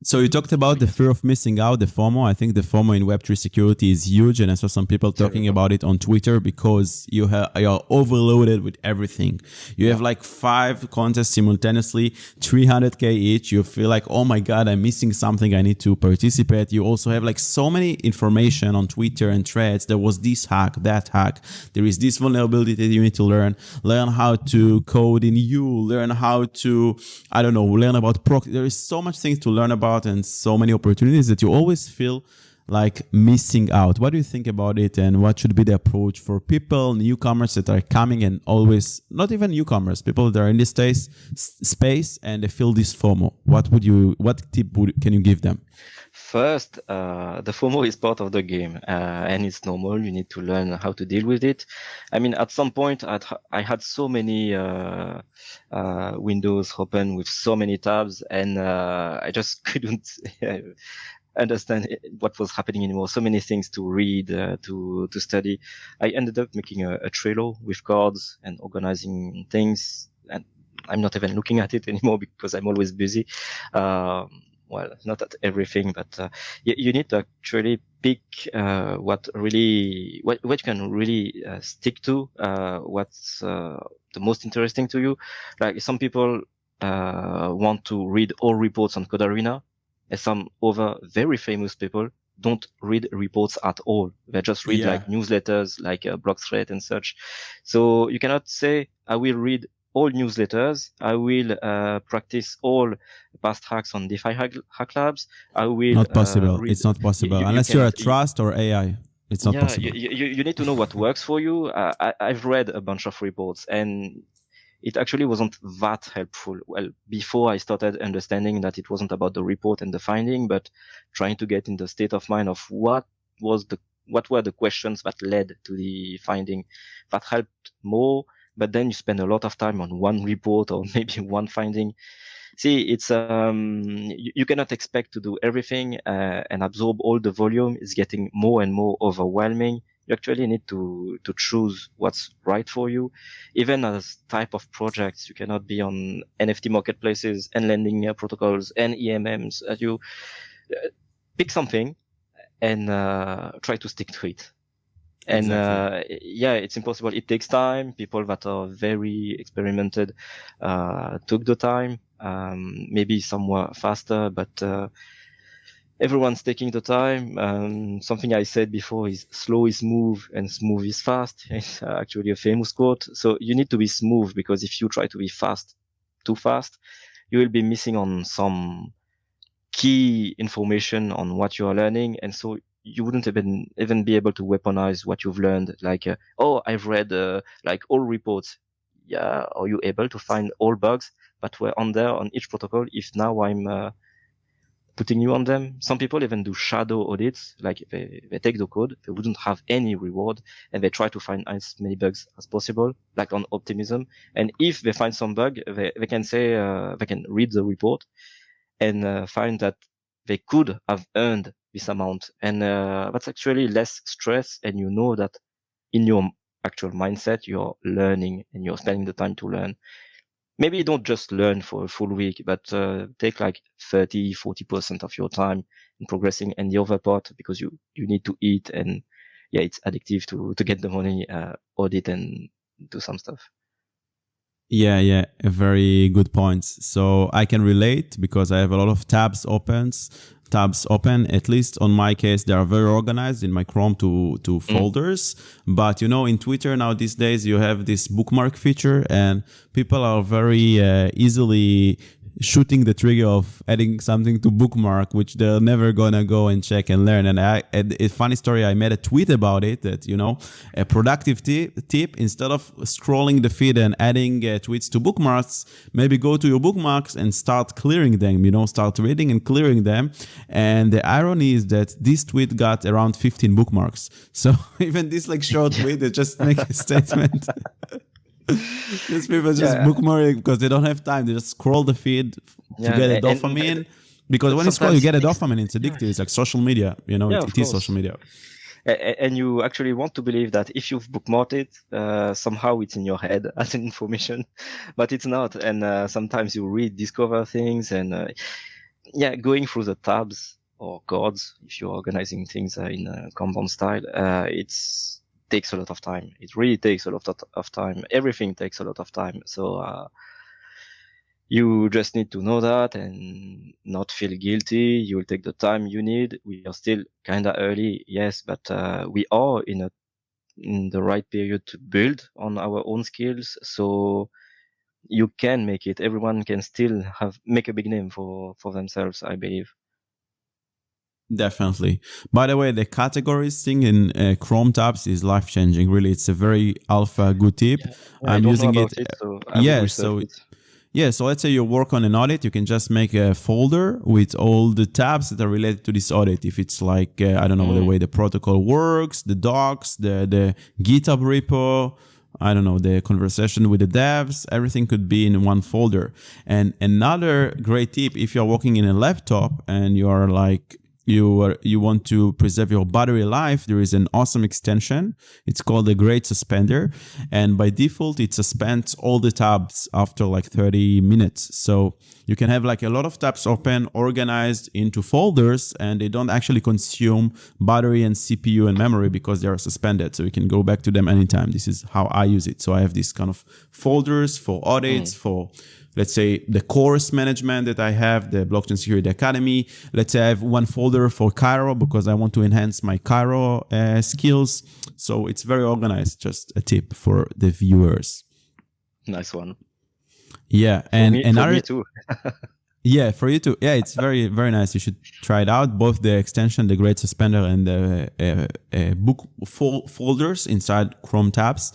So you talked about the fear of missing out, the FOMO. I think the FOMO in Web3 security is huge, and I saw some people talking Terrible. about it on Twitter because you're overloaded with everything. You Yeah. have like 5 contests simultaneously, 300K each. You feel like, oh my god, I'm missing something. I need to participate. You also have like so many information on Twitter and threads. There was this hack, that hack. There is this vulnerability that you need to learn. Learn how to code in U. Learn how to, I don't know, learn about proxy. There is so much things to learn about and so many opportunities that you always feel like missing out. What do you think about it, and what should be the approach for people, newcomers that are coming, and always not even newcomers, people that are in this space and they feel this FOMO? What tip can you give them? First, the FOMO is part of the game, and it's normal. You need to learn how to deal with it. I mean, at some point, I had so many windows open with so many tabs, and I just couldn't understand what was happening anymore. So many things to read, to study. I ended up making a Trello with cards and organizing things, and I'm not even looking at it anymore because I'm always busy. Well, not at everything, but you need to actually pick what you can really stick to, what's the most interesting to you. Like some people want to read all reports on Code Arena, and some other very famous people don't read reports at all. They just read Yeah. like newsletters, like blog thread and such. So you cannot say, I will read all newsletters. I will practice all past hacks on DeFi hack labs. I will Not possible. read. It's not possible You unless you're a cannot. trust or AI. It's not Yeah, possible. you need to know what works for you. I've read a bunch of reports, and it actually wasn't that helpful. Well, before I started understanding that it wasn't about the report and the finding, but trying to get in the state of mind of what were the questions that led to the finding. That helped more. But then you spend a lot of time on one report or maybe one finding. See, it's you cannot expect to do everything and absorb all the volume. It's getting more and more overwhelming. You actually need to choose what's right for you. Even as type of projects, you cannot be on NFT marketplaces and lending protocols and EMMs. You pick something and try to stick to it. And Exactly. yeah, it's impossible. It takes time. People that are very experimented took the time. Maybe some were faster, but everyone's taking the time. Something I said before is slow is smooth and smooth is fast. It's actually a famous quote. So you need to be smooth, because if you try to be too fast, you will be missing on some key information on what you are learning. And so you wouldn't even be able to weaponize what you've learned. Like, oh, I've read like all reports. Yeah, are you able to find all bugs that were on there on each protocol? If now I'm putting you on them. Some people even do shadow audits, like they take the code, they wouldn't have any reward, and they try to find as many bugs as possible, like on optimism. And if they find some bug, they can say, they can read the report and find that they could have earned this amount. And that's actually less stress, and you know that in your actual mindset, you're learning and you're spending the time to learn. Maybe you don't just learn for a full week, but take like 30-40% of your time in progressing, and the other part because you need to eat, and yeah, it's addictive to get the money, audit and do some stuff. Yeah, yeah, a very good points. So I can relate because I have a lot of tabs open. At least on my case, they are very organized in my Chrome to folders. But you know, in Twitter now these days, you have this bookmark feature, and people are very easily shooting the trigger of adding something to bookmark, which they're never gonna go and check and learn. And a funny story, I made a tweet about it that, you know, a productive tip, instead of scrolling the feed and adding tweets to bookmarks, maybe go to your bookmarks and start clearing them, you know, start reading and clearing them. And the irony is that this tweet got around 15 bookmarks. So even this like short tweet, they just make a statement. These people just Yeah, bookmark because they don't have time. They just scroll the feed to yeah, get a and dopamine. Because when you scroll, you sometimes get it a takes. dopamine. It's Yeah, addictive. It's like social media. You know, yeah, it, of it is social course. media. And you actually want to believe that if you've bookmarked it, somehow it's in your head as an information, but it's not. And sometimes you rediscover things, and yeah, going through the tabs or chords, if you're organizing things in a compound style, it's takes a lot of time. It really takes a lot of time. Everything takes a lot of time. So you just need to know that and not feel guilty. You will take the time you need. We are still kind of early, yes, but we are in the right period to build on our own skills. So you can make it. Everyone can still make a big name for themselves, I believe. Definitely. By the way, the categories thing in Chrome tabs is life changing. Really, it's a very alpha good tip. Yeah, I I'm don't know using it. about it, so I will Yeah. research So it. yeah. So let's say you work on an audit, you can just make a folder with all the tabs that are related to this audit. If it's like I don't know the way the protocol works, the docs, the GitHub repo. I don't know, the conversation with the devs, everything could be in one folder. And another great tip, if you're working in a laptop and you are like, you want to preserve your battery life, there is an awesome extension. It's called the Great Suspender. And by default, it suspends all the tabs after like 30 minutes. So you can have like a lot of tabs open, organized into folders, and they don't actually consume battery and CPU and memory because they are suspended. So you can go back to them anytime. This is how I use it. So I have these kind of folders for audits, for let's say the course management that I have, the Blockchain Security Academy. Let's say I have one folder for Cairo because I want to enhance my Cairo skills. So it's very organized. Just a tip for the viewers. Nice one. Yeah, and another, for me too. yeah, for you too. Yeah, it's very, very nice. You should try it out. Both the extension, the Great Suspender, and the book folders inside Chrome tabs.